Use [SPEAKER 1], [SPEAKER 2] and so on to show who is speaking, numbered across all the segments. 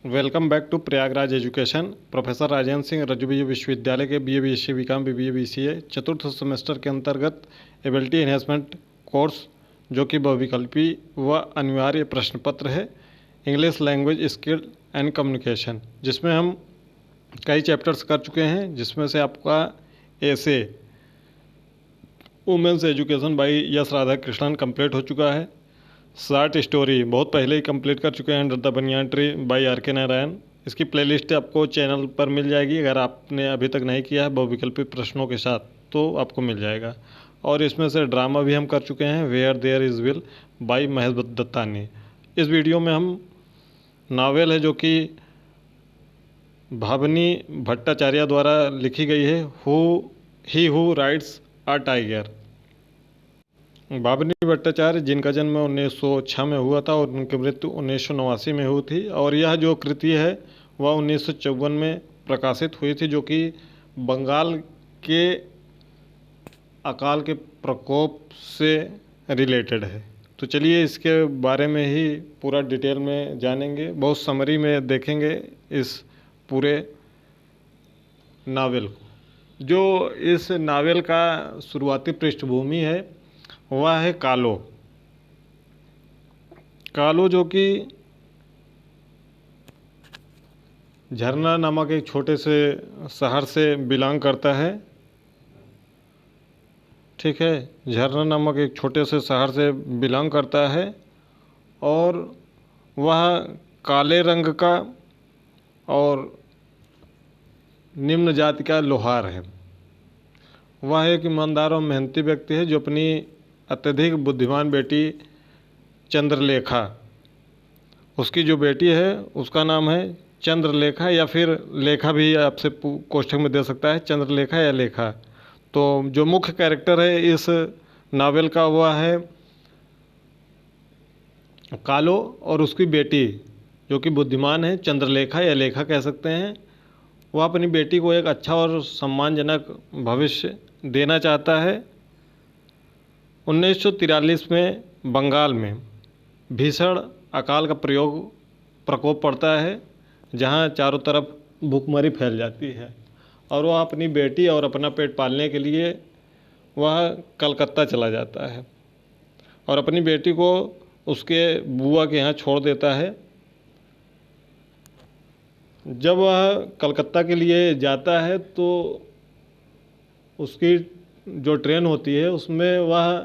[SPEAKER 1] Welcome back to Prayagraj education. Professor Rajendra Singh रज्जुबीय विश्वविद्यालय के BA BSc BCom BBA BCA चतुर्थ सेमेस्टर के अंतर्गत एबिलिटी एनहेंसमेंट कोर्स जो कि बहुविकल्पी व अनिवार्य प्रश्न पत्र है English language skill and communication, जिसमें हम कई चैप्टर्स कर चुके हैं, जिसमें से आपका ऐसे women's education by yes Radha Krishnan complete हो चुका है। शॉर्ट स्टोरी बहुत पहले ही कंप्लीट कर चुके हैं, under the banyan tree by RK Narayan. इसकी प्लेलिस्ट आपको चैनल पर मिल जाएगी, अगर आपने अभी तक नहीं किया है बहुविकल्पी प्रश्नों के साथ तो आपको मिल जाएगा। और इसमें से ड्रामा भी हम कर चुके हैं, where there is will by Mahesh Dattani. इस वीडियो में हम नावल है जो कि भावनी भट्टाचार्य द्वारा लिखी गई है, who rides a tiger. Bhabani Bhattacharya जिनका जन्म 1906 में हुआ था और उनकी मृत्यु 1989 में हुई थी, और यह जो कृति है वह 1954 में प्रकाशित हुई थी, जो कि बंगाल के अकाल के प्रकोप से रिलेटेड है। तो चलिए इसके बारे में ही पूरा डिटेल में जानेंगे, बहुत समरी में देखेंगे इस पूरे नावल को। जो इस नावल का शुरुआती पृष्ठभूमि है वह है कालो। कालो जो कि झरना नामक एक छोटे से शहर से बिलोंग करता है। ठीक है, झरना नामक एक छोटे से शहर से बिलोंग करता है और वह काले रंग का और निम्न जाति का लोहार है। वह एक ईमानदार और मेहनती व्यक्ति है जो अपनी अत्यधिक बुद्धिमान बेटी चंद्रलेखा, उसकी जो बेटी है उसका नाम है चंद्रलेखा, या फिर लेखा भी आपसे कोष्ठक में दे सकता है, चंद्रलेखा या लेखा। तो जो मुख्य कैरेक्टर है इस नावल का वह है कालो, और उसकी बेटी जो कि बुद्धिमान है, चंद्रलेखा या लेखा कह सकते हैं। वह अपनी बेटी को एक अच्छा और सम्मानजनक भविष्य देना चाहता है। 1943 में बंगाल में भीषण अकाल का प्रकोप पड़ता है, जहां चारों तरफ भूखमरी फैल जाती है, और वह अपनी बेटी और अपना पेट पालने के लिए वह कलकत्ता चला जाता है और अपनी बेटी को उसके बुआ के यहाँ छोड़ देता है। जब वह कलकत्ता के लिए जाता है तो उसकी जो ट्रेन होती है उसमें वह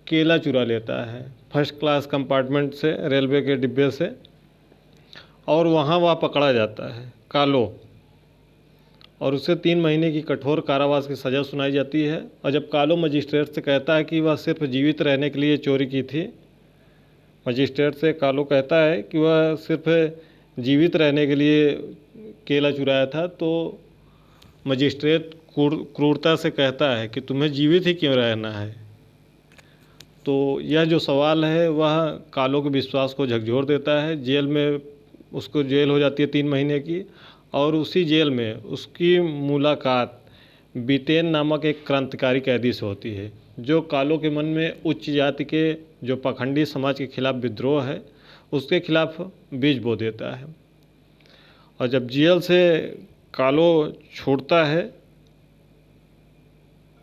[SPEAKER 1] केला चुरा लेता है फर्स्ट क्लास कंपार्टमेंट से, रेलवे के डिब्बे से, और वहाँ वह पकड़ा जाता है कालो, और उसे 3 महीने की कठोर कारावास की सज़ा सुनाई जाती है। और जब कालो मजिस्ट्रेट से कहता है कि वह सिर्फ जीवित रहने के लिए चोरी की थी, मजिस्ट्रेट से कालो कहता है कि वह सिर्फ जीवित रहने के लिए केला चुराया था, तो मजिस्ट्रेट क्रूरता से कहता है कि तुम्हें जीवित ही क्यों रहना है। तो यह जो सवाल है वह कालो के विश्वास को झकझोर देता है। जेल में उसको जेल हो जाती है 3 महीने की, और उसी जेल में उसकी मुलाकात बीतेन नामक एक क्रांतिकारी कैदी से होती है, जो कालो के मन में उच्च जाति के जो पाखंडी समाज के खिलाफ विद्रोह है उसके खिलाफ बीज बो देता है। और जब जेल से कालो छूटता है,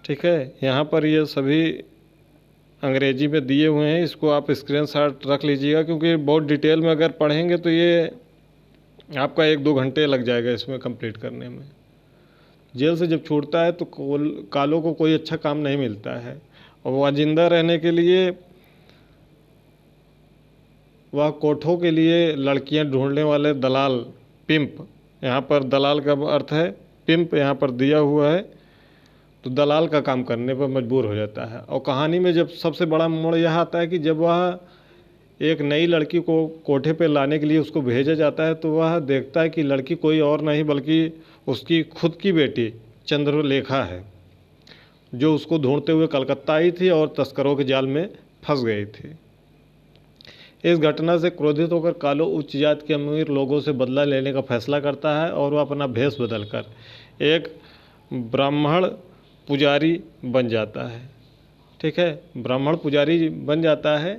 [SPEAKER 1] ठीक है, यहाँ पर ये सभी अंग्रेजी में दिए हुए हैं, इसको आप स्क्रीनशॉट रख लीजिएगा, क्योंकि बहुत डिटेल में अगर पढ़ेंगे तो ये आपका 1-2 घंटे लग जाएगा इसमें कंप्लीट करने में। जेल से जब छूटता है तो कालो को कोई अच्छा काम नहीं मिलता है, और वह जिंदा रहने के लिए वह कोठों के लिए लड़कियां ढूंढने वाले दलाल, पिंप, यहाँ पर दलाल का अर्थ है पिंप यहाँ पर दिया हुआ है, तो दलाल का काम करने पर मजबूर हो जाता है। और कहानी में जब सबसे बड़ा मोड़ यह आता है कि जब वह एक नई लड़की को कोठे पे लाने के लिए उसको भेजा जाता है, तो वह देखता है कि लड़की कोई और नहीं बल्कि उसकी खुद की बेटी चंद्रलेखा है, जो उसको ढूंढते हुए कलकत्ता आई थी और तस्करों के जाल में फंस गई थी। इस घटना से क्रोधित होकर कालो उच्च जाति के अमीर लोगों से बदला लेने का फैसला करता है, और वह अपना भेष बदलकर एक ब्राह्मण पुजारी बन जाता है। ठीक है, ब्राह्मण पुजारी बन जाता है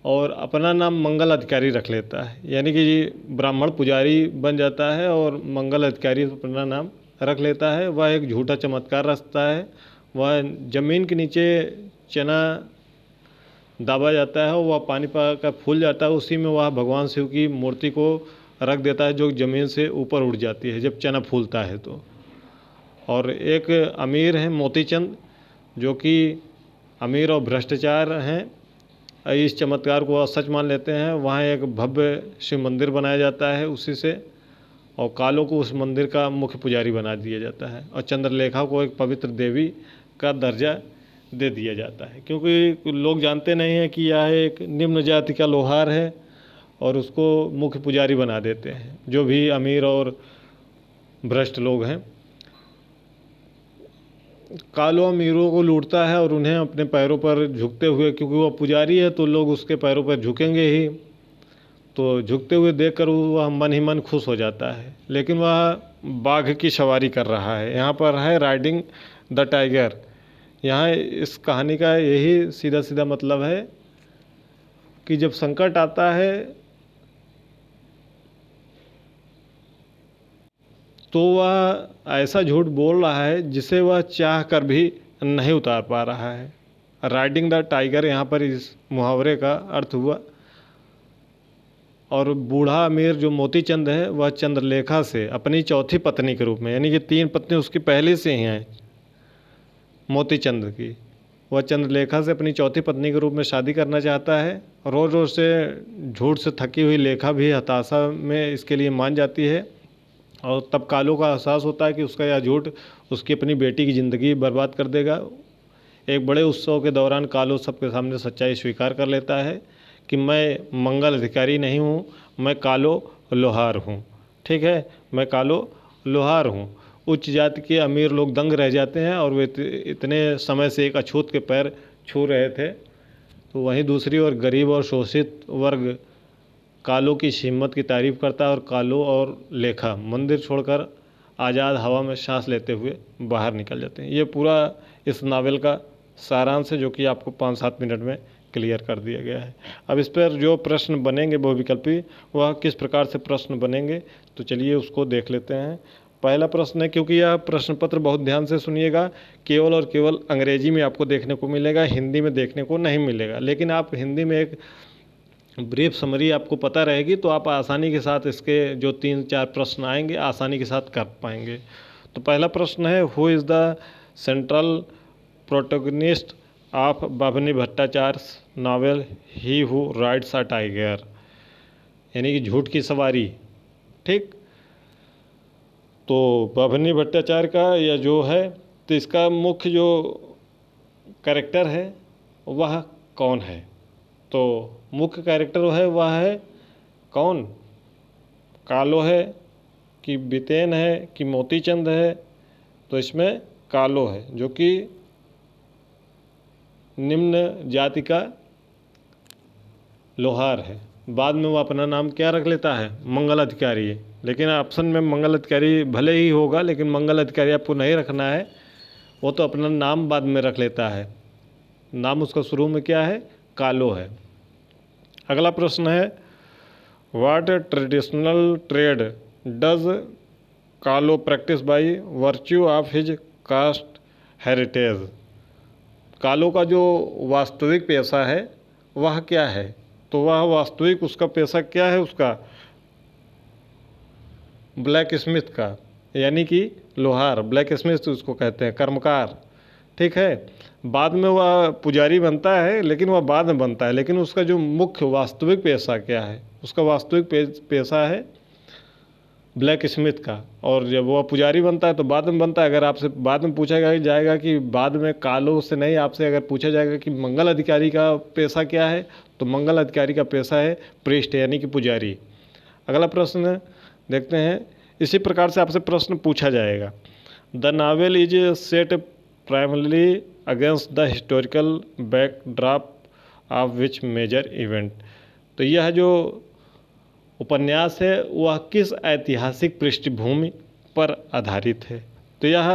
[SPEAKER 1] और अपना नाम मंगल अधिकारी रख लेता है, यानी कि ब्राह्मण पुजारी बन जाता है और मंगल अधिकारी अपना नाम रख लेता है। वह एक झूठा चमत्कार रचता है। वह ज़मीन के नीचे चना दाबा जाता है और वह पानी पाकर फूल जाता है। उसी में वह भगवान शिव की मूर्ति को रख देता है, जो ज़मीन से ऊपर उड़ जाती है जब चना फूलता है तो। और एक अमीर है मोतीचंद, जो कि अमीर और भ्रष्टाचार हैं, इस चमत्कार को सच मान लेते हैं। वहाँ एक भव्य शिव मंदिर बनाया जाता है उसी से, और कालो को उस मंदिर का मुख्य पुजारी बना दिया जाता है, और चंद्रलेखा को एक पवित्र देवी का दर्जा दे दिया जाता है, क्योंकि लोग जानते नहीं हैं कि यह एक निम्न जाति का लोहार है, और उसको मुख्य पुजारी बना देते हैं जो भी अमीर और भ्रष्ट लोग हैं। कालो अमीरों को लूटता है और उन्हें अपने पैरों पर झुकते हुए, क्योंकि वह पुजारी है तो लोग उसके पैरों पर झुकेंगे ही, तो झुकते हुए देखकर वह मन ही मन खुश हो जाता है। लेकिन वह बाघ की सवारी कर रहा है। यहाँ पर है राइडिंग द टाइगर। यहाँ इस कहानी का यही सीधा सीधा मतलब है कि जब संकट आता है तो वह ऐसा झूठ बोल रहा है जिसे वह चाह कर भी नहीं उतार पा रहा है। राइडिंग द टाइगर यहाँ पर इस मुहावरे का अर्थ हुआ। और बूढ़ा अमीर जो मोतीचंद है, वह चंद्रलेखा से अपनी चौथी पत्नी के रूप में, यानी कि 3 पत्नी उसकी पहले से ही हैं मोतीचंद की, वह चंद्रलेखा से अपनी चौथी पत्नी के रूप में शादी करना चाहता है। रोज़ रोज़ से झूठ से थकी हुई लेखा भी हताशा में इसके लिए मान जाती है, और तब कालो का एहसास होता है कि उसका यह झूठ उसकी अपनी बेटी की ज़िंदगी बर्बाद कर देगा। एक बड़े उत्सव के दौरान कालो सबके सामने सच्चाई स्वीकार कर लेता है कि मैं मंगल अधिकारी नहीं हूँ, मैं कालो लोहार हूँ। ठीक है, मैं कालो लोहार हूँ। उच्च जाति के अमीर लोग दंग रह जाते हैं, और वे इतने समय से एक अछूत के पैर छू रहे थे। तो वहीं दूसरी ओर गरीब और शोषित वर्ग कालो की हिम्मत की तारीफ करता है, और कालो और लेखा मंदिर छोड़कर आज़ाद हवा में सांस लेते हुए बाहर निकल जाते हैं। ये पूरा इस नावल का सारांश है, जो कि आपको 5-7 मिनट में क्लियर कर दिया गया है। अब इस पर जो प्रश्न बनेंगे बहुविकल्पी, वह किस प्रकार से प्रश्न बनेंगे, तो चलिए उसको देख लेते हैं। पहला प्रश्न है, क्योंकि यह प्रश्न पत्र बहुत ध्यान से सुनिएगा, केवल और केवल अंग्रेजी में आपको देखने को मिलेगा, हिंदी में देखने को नहीं मिलेगा। लेकिन आप हिंदी में एक ब्रीफ समरी आपको पता रहेगी तो आप आसानी के साथ इसके जो 3-4 प्रश्न आएंगे आसानी के साथ कर पाएंगे। तो पहला प्रश्न है, who is the central protagonist of Bhabani Bhattacharya novel he who rides a tiger, यानी कि झूठ की सवारी। ठीक, तो बाभनी भट्टाचार्य का यह जो है, तो इसका मुख्य जो कैरेक्टर है वह कौन है? तो मुख्य कैरेक्टर है वह है कौन? कालो है कि बितेन है कि मोतीचंद है? तो इसमें कालो है, जो कि निम्न जाति का लोहार है। बाद में वो अपना नाम क्या रख लेता है? मंगल अधिकारी है। लेकिन ऑप्शन में मंगल अधिकारी भले ही होगा, लेकिन मंगल अधिकारी आपको नहीं रखना है, वो तो अपना नाम बाद में रख लेता है। नाम उसका शुरू में क्या है? कालो है। अगला प्रश्न है, व्हाट ट्रेडिशनल ट्रेड डज कालो practice by virtue of his cast heritage? कालो का जो वास्तविक पेशा है वह क्या है? तो वह वास्तविक उसका पेशा क्या है? उसका ब्लैक स्मिथ का, यानी कि लोहार, ब्लैक स्मिथ उसको कहते हैं, कर्मकार। ठीक है, बाद में वह पुजारी बनता है, लेकिन वह बाद में बनता है। लेकिन उसका जो मुख्य वास्तविक पेशा क्या है? उसका वास्तविक पेशा है ब्लैक स्मिथ का। और जब वह पुजारी बनता है तो बाद में बनता है। अगर आपसे बाद में पूछा जाएगा कि बाद में कालो से नहीं, आपसे अगर पूछा जाएगा कि मंगल अधिकारी का पेशा क्या है, तो मंगल अधिकारी का पेशा है प्रीस्ट, यानी कि पुजारी। अगला प्रश्न देखते हैं। इसी प्रकार से आपसे प्रश्न पूछा जाएगा, the novel is set primarily against the historical backdrop of which major event? तो यह जो उपन्यास है वह किस ऐतिहासिक पृष्ठभूमि पर आधारित है? तो यह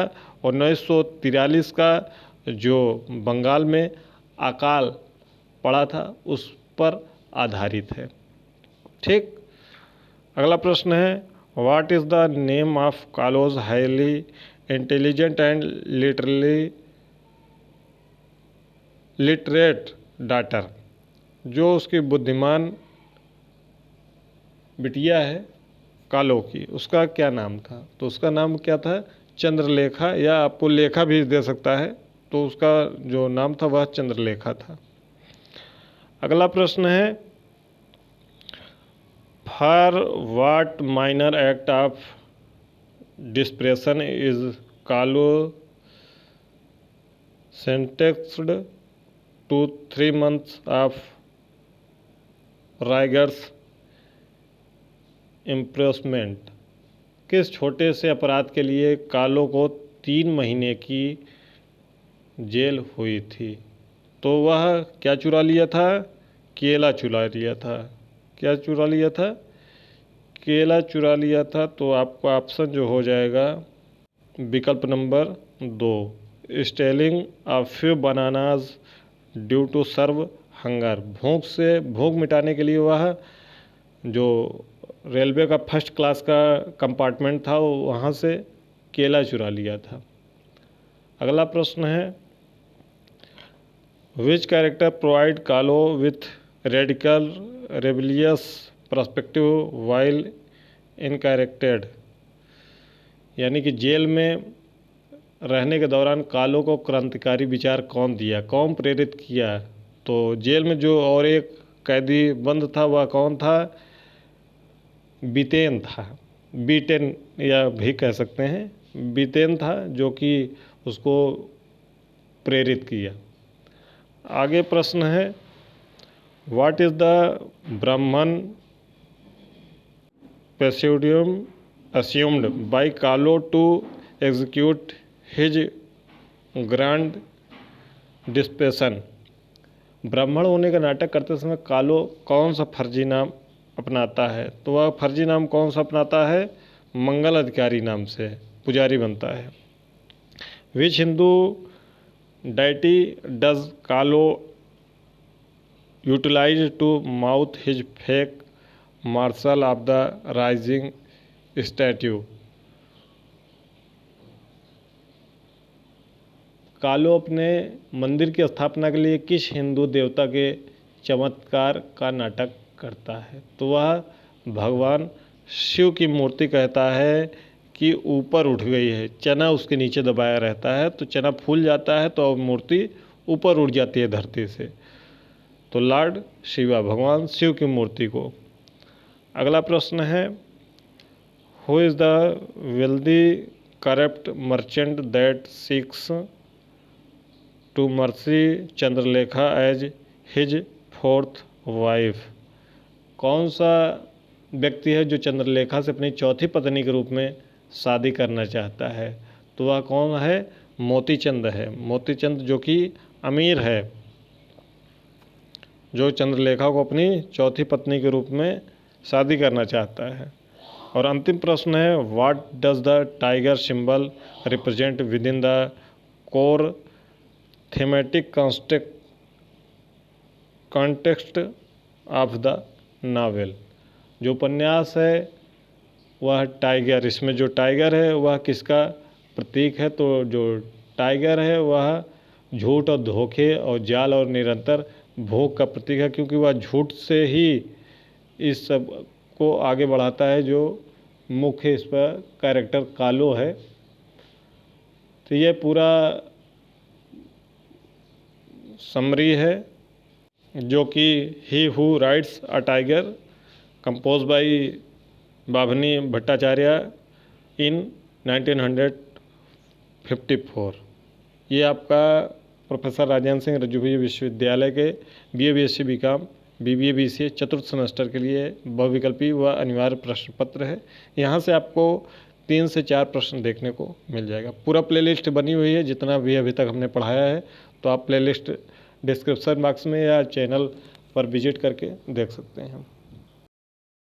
[SPEAKER 1] 1943 का जो बंगाल में अकाल पड़ा था उस पर आधारित है। ठीक। अगला प्रश्न है, what is the name of Kalo's highly intelligent and literate daughter, जो उसकी बुद्धिमान बिटिया है कालो की, उसका क्या नाम था? तो उसका नाम क्या था? चंद्रलेखा, या आपको लेखा भी दे सकता है, तो उसका जो नाम था वह चंद्रलेखा था। अगला प्रश्न है, for what minor act of desperation is Kalo sentenced to 3 months of rigorous imprisonment? किस छोटे से अपराध के लिए कालो को 3 महीने की जेल हुई थी? तो वह क्या चुरा लिया था? केला चुरा लिया था। क्या चुरा लिया था? केला चुरा लिया था। तो आपका ऑप्शन जो हो जाएगा विकल्प नंबर 2, stealing a few bananas due to severe hunger. भूख मिटाने के लिए वह जो रेलवे का फर्स्ट क्लास का कंपार्टमेंट था वहाँ से केला चुरा लिया था। अगला प्रश्न है, which character provide Kalo with radical rebellious perspective while incarcerated? यानी कि जेल में रहने के दौरान कालो को क्रांतिकारी विचार कौन दिया, कौन प्रेरित किया? तो जेल में जो और एक कैदी बंद था वह कौन था? बीतेन था। बीटेन या भी कह सकते हैं, बीतेन था जो कि उसको प्रेरित किया। आगे प्रश्न है, what is the Brahmin presidium assumed by Kalo to execute his grand deception? ब्राह्मण होने का नाटक करते समय कालो कौन सा फर्जी नाम अपनाता है? तो वह फर्जी नाम कौन सा अपनाता है? मंगल अधिकारी नाम से पुजारी बनता है। Which Hindu deity does Kalo utilize to mouth his fake marshal of the rising statue? Kalo अपने मंदिर की स्थापना के लिए किस हिंदू देवता के चमत्कार का नाटक करता है? तो वह भगवान शिव की मूर्ति कहता है कि ऊपर उठ गई है, चना उसके नीचे दबाया रहता है, तो चना फूल जाता है तो मूर्ति ऊपर उठ जाती है धरती से। तो लॉर्ड शिवा, भगवान शिव की मूर्ति को। अगला प्रश्न है, who is the wealthy corrupt merchant that seeks to marry Chandralekha as his 4th wife? कौन सा व्यक्ति है जो चंद्रलेखा से अपनी चौथी पत्नी के रूप में शादी करना चाहता है? तो वह कौन है? मोतीचंद है। मोतीचंद जो कि अमीर है, जो चंद्रलेखा को अपनी चौथी पत्नी के रूप में शादी करना चाहता है। और अंतिम प्रश्न है, what does the tiger symbol represent with in the core thematic context of the novel? जो उपन्यास है वह टाइगर, इसमें जो टाइगर है वह किसका प्रतीक है? तो जो टाइगर है वह झूठ और धोखे और जाल और निरंतर भोग का प्रतीक है, क्योंकि वह झूठ से ही इस सब को आगे बढ़ाता है। जो मुख्य इस पर कैरेक्टर कालो है। तो ये पूरा समरी है जो कि he who rides a tiger, compose by Bhabani Bhattacharya in 1954। ये आपका प्रोफेसर राजेंद्र सिंह रज्जूभी विश्वविद्यालय के BA BSc BCom BBA BCA चतुर्थ सेमेस्टर के लिए बहुविकल्पी व अनिवार्य प्रश्न पत्र है। यहाँ से आपको 3 से 4 प्रश्न देखने को मिल जाएगा। पूरा प्लेलिस्ट बनी हुई है, जितना भी अभी तक हमने पढ़ाया है, तो आप प्लेलिस्ट डिस्क्रिप्शन बॉक्स में या चैनल पर विजिट करके देख सकते हैं।